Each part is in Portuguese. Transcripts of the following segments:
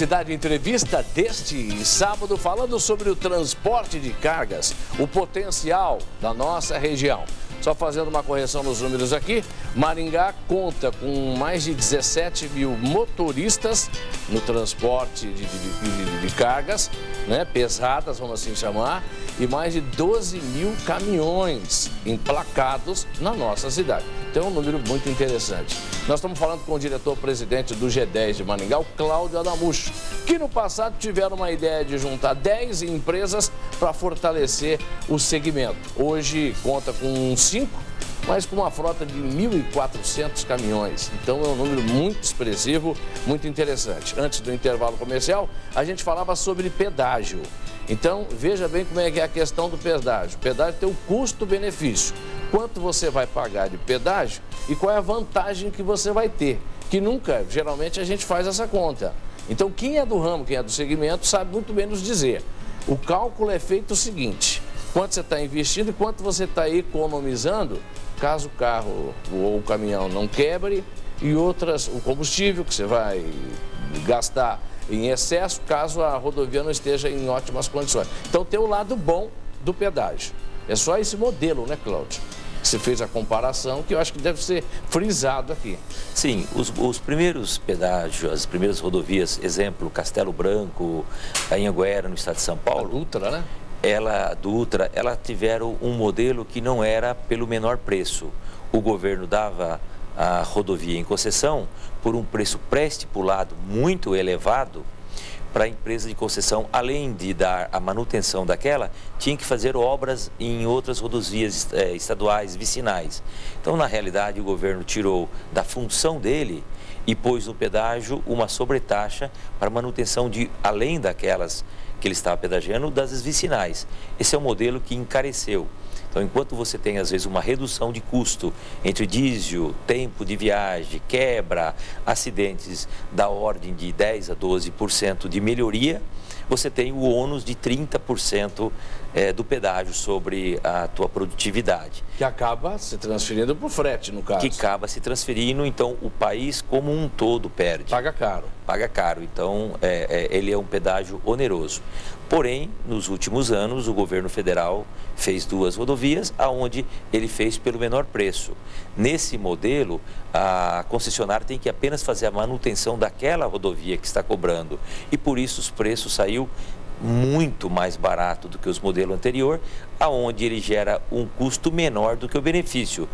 Cidade Entrevista deste sábado, falando sobre o transporte de cargas, o potencial da nossa região. Só fazendo uma correção nos números aqui, Maringá conta com mais de 17 mil motoristas no transporte de cargas, né, pesadas, vamos assim chamar, e mais de 12 mil caminhões emplacados na nossa cidade. Então é um número muito interessante. Nós estamos falando com o diretor-presidente do G10 de Maringá, o Cláudio Adamucho, que no passado tiveram uma ideia de juntar 10 empresas para fortalecer o segmento. Hoje conta com 5, mas com uma frota de 1.400 caminhões. Então é um número muito expressivo, muito interessante. Antes do intervalo comercial, a gente falava sobre pedágio. Então, veja bem como é que é a questão do pedágio. O pedágio tem o custo-benefício. Quanto você vai pagar de pedágio e qual é a vantagem que você vai ter. Que nunca, geralmente, a gente faz essa conta. Então, quem é do ramo, quem é do segmento, sabe muito bem nos dizer. O cálculo é feito o seguinte: quanto você está investindo e quanto você está economizando, caso o carro ou o caminhão não quebre, e outras, o combustível que você vai gastar em excesso, caso a rodovia não esteja em ótimas condições. Então tem o lado bom do pedágio. É só esse modelo, né, Cláudio? Você fez a comparação, que eu acho que deve ser frisado aqui. Sim, os primeiros pedágios, as primeiras rodovias, exemplo, Castelo Branco, Anhanguera, no estado de São Paulo. A Dutra, né? Ela tiveram um modelo que não era pelo menor preço. O governo dava a rodovia em concessão por um preço pré-estipulado muito elevado para a empresa de concessão, além de dar a manutenção daquela, tinha que fazer obras em outras rodovias estaduais, vicinais. Então, na realidade, o governo tirou da função dele e pôs no pedágio uma sobretaxa para manutenção de, além daquelas que ele estava pedagiando, das vicinais. Esse é um modelo que encareceu. Então, enquanto você tem, às vezes, uma redução de custo entre diesel, tempo de viagem, quebra, acidentes da ordem de 10% a 12% de melhoria, você tem o ônus de 30% do pedágio sobre a tua produtividade. Que acaba se transferindo para o frete, no caso. Que acaba se transferindo, então o país como um todo perde. Paga caro. Paga caro, então ele é um pedágio oneroso. Porém, nos últimos anos, o governo federal fez 2 rodovias, aonde ele fez pelo menor preço. Nesse modelo, a concessionária tem que apenas fazer a manutenção daquela rodovia que está cobrando. E por isso os preços saíram muito mais barato do que os modelos anteriores, aonde ele gera um custo menor do que o benefício.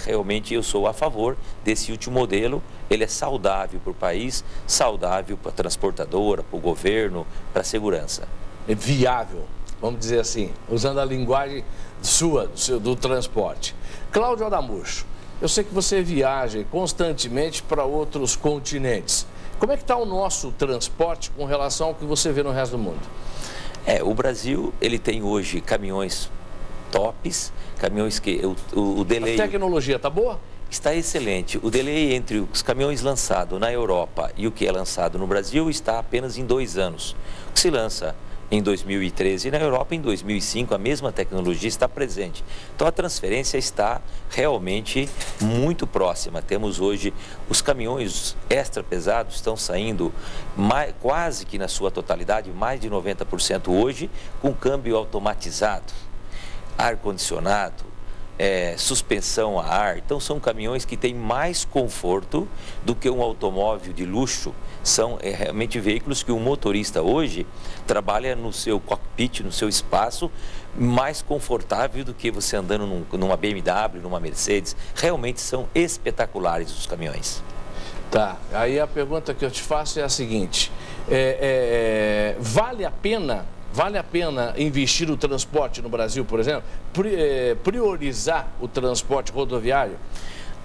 Realmente eu sou a favor desse último modelo, ele é saudável para o país, saudável para a transportadora, para o governo, para a segurança. É viável, vamos dizer assim, usando a linguagem sua, do transporte. Cláudio Adamucho, eu sei que você viaja constantemente para outros continentes. Como é que está o nosso transporte com relação ao que você vê no resto do mundo? O Brasil, ele tem hoje caminhões tops, caminhões que o delay... A tecnologia está boa? Está excelente. O delay entre os caminhões lançados na Europa e o que é lançado no Brasil está apenas em 2 anos. O que se lança em 2013 e na Europa em 2005, a mesma tecnologia está presente. Então a transferência está realmente muito próxima. Temos hoje os caminhões extra pesados estão saindo quase que na sua totalidade, mais de 90% hoje, com câmbio automatizado, ar-condicionado, suspensão a ar. Então são caminhões que têm mais conforto do que um automóvel de luxo. São realmente veículos que um motorista hoje trabalha no seu cockpit, no seu espaço, mais confortável do que você andando numa BMW, numa Mercedes. Realmente são espetaculares os caminhões. Tá, aí a pergunta que eu te faço é a seguinte: vale a pena investir no transporte no Brasil, por exemplo? Priorizar o transporte rodoviário?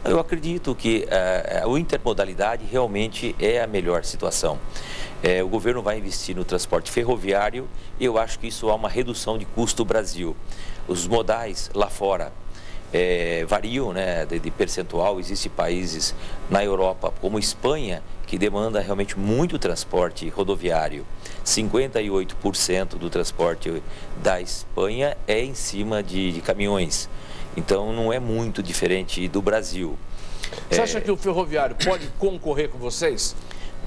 Eu acredito que a intermodalidade realmente é a melhor situação. O governo vai investir no transporte ferroviário e eu acho que isso há uma redução de custo no Brasil. Os modais lá fora variam, né, de percentual. Existem países na Europa, como Espanha, que demanda realmente muito transporte rodoviário. 58% do transporte da Espanha é em cima de caminhões. Então não é muito diferente do Brasil. Você acha que o ferroviário pode concorrer com vocês?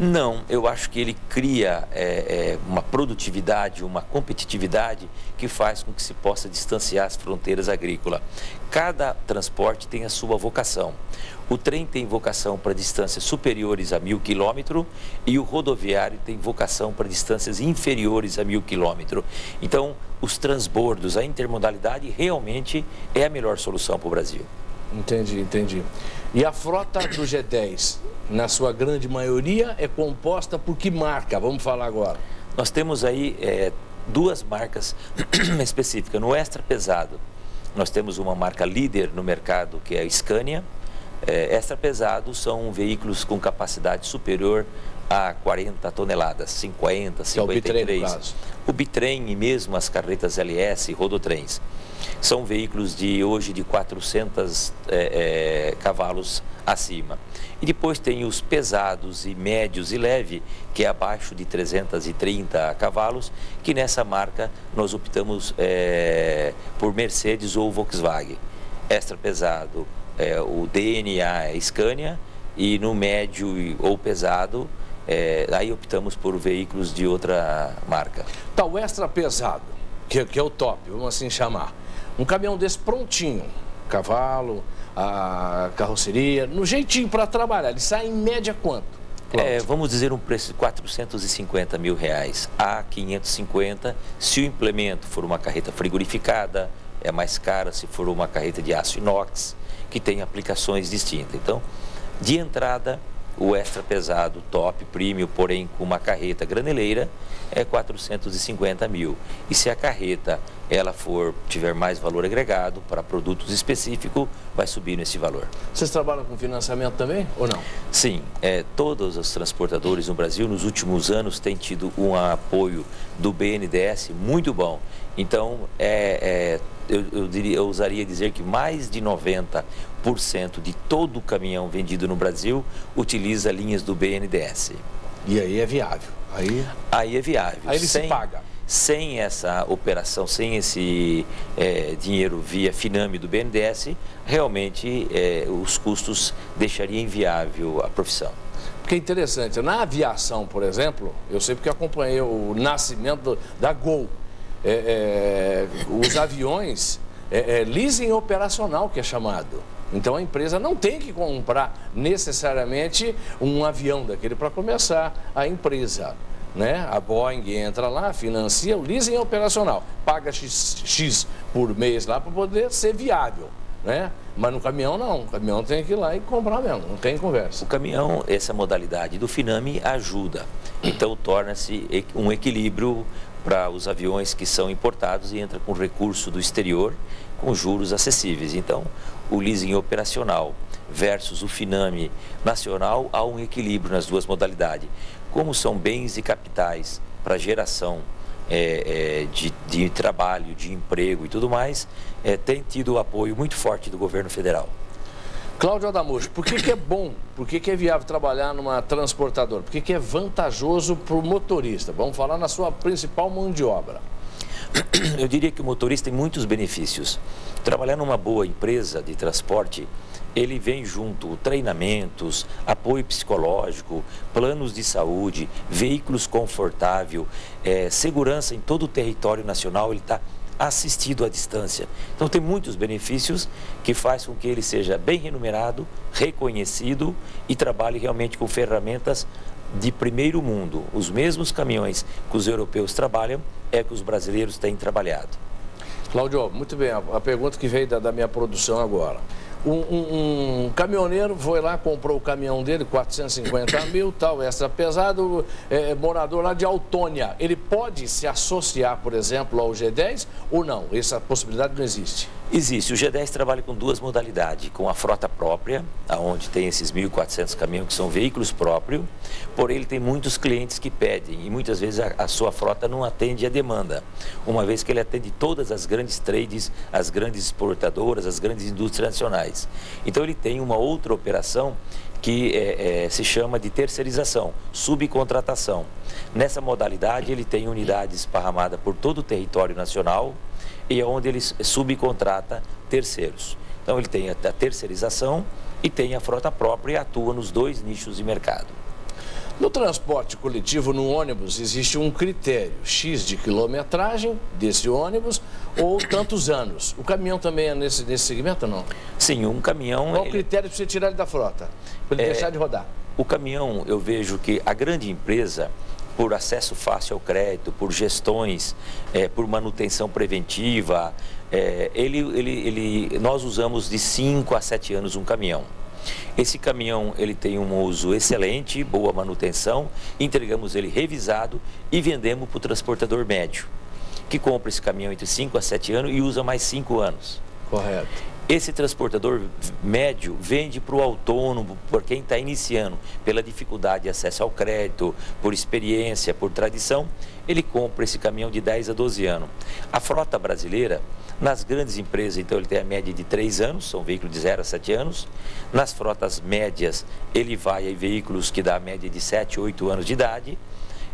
Não, eu acho que ele cria uma produtividade, uma competitividade que faz com que se possa distanciar as fronteiras agrícolas. Cada transporte tem a sua vocação. O trem tem vocação para distâncias superiores a 1.000 km e o rodoviário tem vocação para distâncias inferiores a 1.000 km. Então, os transbordos, a intermodalidade realmente é a melhor solução para o Brasil. Entendi, entendi. E a frota do G10, na sua grande maioria, é composta por que marca? Vamos falar agora. Nós temos aí duas marcas específicas. No extra pesado, nós temos uma marca líder no mercado, que é a Scania. Extra pesado são veículos com capacidade superior a 40 toneladas, 50, 53. O bitrem e mesmo as carretas LS, rodotrens. São veículos hoje de 400 cavalos acima. E depois tem os pesados e médios e leve, que é abaixo de 330 cavalos, que nessa marca nós optamos por Mercedes ou Volkswagen. Extra pesado, o DNA Scania, e no médio ou pesado, aí optamos por veículos de outra marca. Tá, o extra pesado, que é o top, vamos assim chamar. Um caminhão desse prontinho, cavalo, a carroceria, no jeitinho para trabalhar, ele sai em média quanto? Vamos dizer um preço de R$450 mil a 550, se o implemento for uma carreta frigorificada, é mais cara se for uma carreta de aço inox, que tem aplicações distintas. Então, de entrada, o extra pesado, top, premium, porém com uma carreta graneleira, é 450 mil. E se a carreta tiver mais valor agregado para produtos específicos, vai subir nesse valor. Vocês trabalham com financiamento também ou não? Sim, todos os transportadores no Brasil nos últimos anos têm tido um apoio do BNDES muito bom. Então, eu ousaria dizer que mais de 90% de todo o caminhão vendido no Brasil utiliza linhas do BNDES. E aí é viável? Aí é viável. Aí ele se paga. Sem essa operação, sem esse dinheiro via Finame do BNDES, realmente os custos deixariam inviável a profissão. Porque é interessante, na aviação, por exemplo, eu sei porque acompanhei o nascimento da Gol. Os aviões, leasing operacional que é chamado. Então a empresa não tem que comprar necessariamente um avião daquele para começar a empresa, né? A Boeing entra lá, financia o leasing operacional, paga X por mês lá para poder ser viável, né? Mas no caminhão não, o caminhão tem que ir lá e comprar mesmo, não tem conversa. O caminhão, essa modalidade do Finame ajuda, então torna-se um equilíbrio para os aviões que são importados e entra com recurso do exterior com juros acessíveis. Então, o leasing operacional versus o Finame nacional, há um equilíbrio nas duas modalidades. Como são bens e capitais para geração de trabalho, de emprego e tudo mais, tem tido o apoio muito forte do governo federal. Cláudio Adamujo, por que é bom, por que é viável trabalhar numa transportadora? Por que é vantajoso para o motorista? Vamos falar na sua principal mão de obra. Eu diria que o motorista tem muitos benefícios. Trabalhar numa boa empresa de transporte, ele vem junto treinamentos, apoio psicológico, planos de saúde, veículos confortáveis, segurança em todo o território nacional, ele está assistido à distância. Então tem muitos benefícios que faz com que ele seja bem remunerado, reconhecido e trabalhe realmente com ferramentas de primeiro mundo. Os mesmos caminhões que os europeus trabalham é que os brasileiros têm trabalhado. Cláudio, muito bem, a pergunta que veio da minha produção agora. Um caminhoneiro foi lá, comprou o caminhão dele, 450 mil, tal, extra pesado, morador lá de Autônia. Ele pode se associar, por exemplo, ao G10 ou não? Essa possibilidade não existe? Existe. O G10 trabalha com duas modalidades, com a frota própria, onde tem esses 1.400 caminhões que são veículos próprios, porém ele tem muitos clientes que pedem e muitas vezes a sua frota não atende a demanda, uma vez que ele atende todas as grandes trades, as grandes exportadoras, as grandes indústrias nacionais. Então ele tem uma outra operação que se chama de terceirização, subcontratação. Nessa modalidade ele tem unidades esparramadas por todo o território nacional e é onde ele subcontrata terceiros. Então ele tem a terceirização e tem a frota própria e atua nos dois nichos de mercado. No transporte coletivo, no ônibus, existe um critério, X de quilometragem desse ônibus ou tantos anos. O caminhão também é nesse segmento ou não? Sim, um caminhão... Qual o critério para você tirar ele da frota? Para ele deixar de rodar? O caminhão, eu vejo que a grande empresa, por acesso fácil ao crédito, por gestões, por manutenção preventiva, nós usamos de 5 a 7 anos um caminhão. Esse caminhão ele tem um uso excelente, boa manutenção, entregamos ele revisado e vendemos para o transportador médio, que compra esse caminhão entre 5 a 7 anos e usa mais 5 anos. Correto. Esse transportador médio vende para o autônomo, por quem está iniciando, pela dificuldade de acesso ao crédito, por experiência, por tradição, ele compra esse caminhão de 10 a 12 anos. A frota brasileira, nas grandes empresas, então, ele tem a média de 3 anos, são veículos de 0 a 7 anos. Nas frotas médias, ele vai em veículos que dá a média de 7, 8 anos de idade.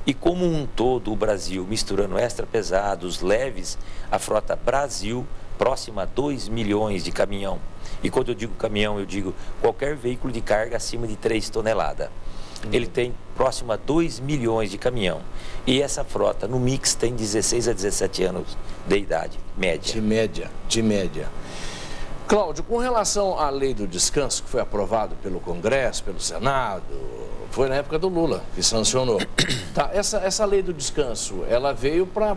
E como um todo, o Brasil, misturando extra pesados, leves, a frota Brasil, próxima a 2 milhões de caminhão. E quando eu digo caminhão, eu digo qualquer veículo de carga acima de 3 toneladas. Ele tem próximo a 2 milhões de caminhão. E essa frota, no mix, tem 16 a 17 anos de idade, média. De média. Cláudio, com relação à lei do descanso, que foi aprovado pelo Congresso, pelo Senado, foi na época do Lula que sancionou. Tá, essa lei do descanso, ela veio para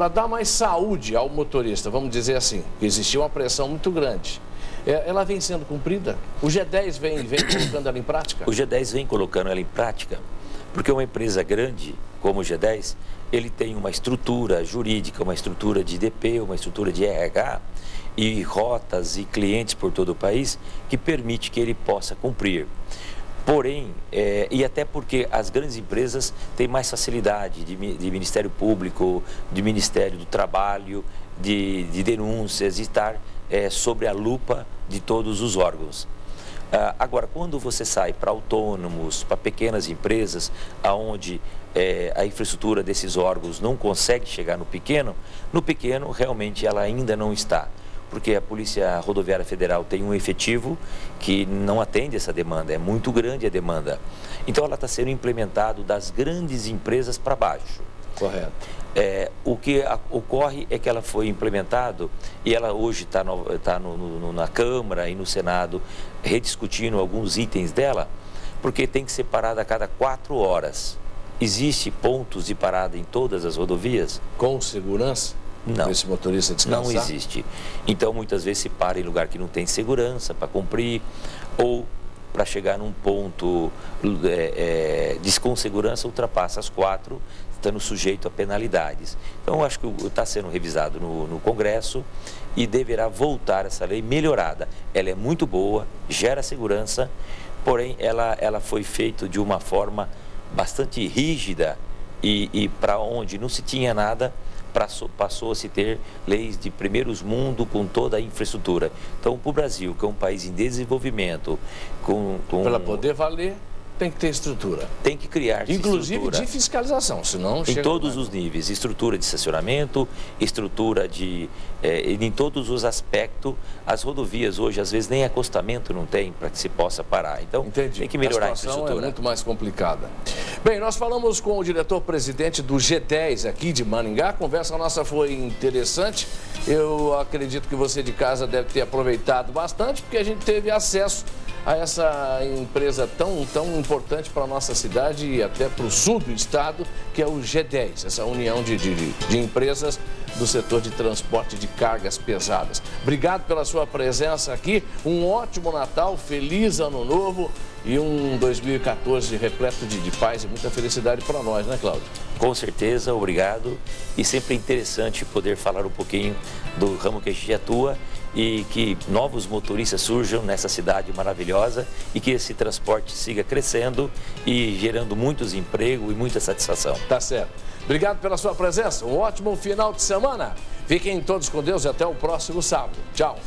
dar mais saúde ao motorista, vamos dizer assim, que existia uma pressão muito grande. Ela vem sendo cumprida? O G10 vem colocando ela em prática? O G10 vem colocando ela em prática, porque uma empresa grande como o G10, ele tem uma estrutura jurídica, uma estrutura de IDP, uma estrutura de RH e rotas e clientes por todo o país que permite que ele possa cumprir. Porém, e até porque as grandes empresas têm mais facilidade de Ministério Público, de Ministério do Trabalho, de denúncias, de estar sobre a lupa de todos os órgãos. Agora, quando você sai para autônomos, para pequenas empresas, onde a infraestrutura desses órgãos não consegue chegar no pequeno realmente ela ainda não está. Porque a Polícia Rodoviária Federal tem um efetivo que não atende essa demanda, é muito grande a demanda. Então ela está sendo implementado das grandes empresas para baixo. Correto. O que ocorre é que ela foi implementado e ela hoje está na Câmara e no Senado rediscutindo alguns itens dela, porque tem que ser parada a cada 4 horas. Existe pontos de parada em todas as rodovias? Com segurança? Não, esse motorista descansar? Não existe. Então, muitas vezes se para em lugar que não tem segurança para cumprir, ou para chegar num ponto com segurança, ultrapassa as 4, estando sujeito a penalidades. Então, eu acho que está sendo revisado no Congresso e deverá voltar essa lei melhorada. Ela é muito boa, gera segurança, porém, ela foi feita de uma forma bastante rígida e para onde não se tinha nada, passou a se ter leis de primeiros mundo com toda a infraestrutura. Então, para o Brasil, que é um país em desenvolvimento, para poder valer, tem que ter estrutura. Tem que criar inclusive estrutura. De fiscalização, senão... Em todos os níveis, estrutura de estacionamento, estrutura em todos os aspectos. As rodovias hoje, às vezes, nem acostamento não tem para que se possa parar. Então, entendi. Tem que melhorar a infraestrutura. É muito mais complicada. Bem, nós falamos com o diretor-presidente do G10 aqui de Maringá. A conversa nossa foi interessante. Eu acredito que você de casa deve ter aproveitado bastante, porque a gente teve acesso a essa empresa tão importante para a nossa cidade e até para o sul do estado, que é o G10, essa união de empresas do setor de transporte de cargas pesadas. Obrigado pela sua presença aqui, um ótimo Natal, feliz Ano Novo e um 2014 repleto de paz e muita felicidade para nós, né, Cláudio? Com certeza, obrigado. E sempre é interessante poder falar um pouquinho do ramo que a gente atua e que novos motoristas surjam nessa cidade maravilhosa e que esse transporte siga crescendo e gerando muitos empregos e muita satisfação. Tá certo. Obrigado pela sua presença. Um ótimo final de semana. Fiquem todos com Deus e até o próximo sábado. Tchau.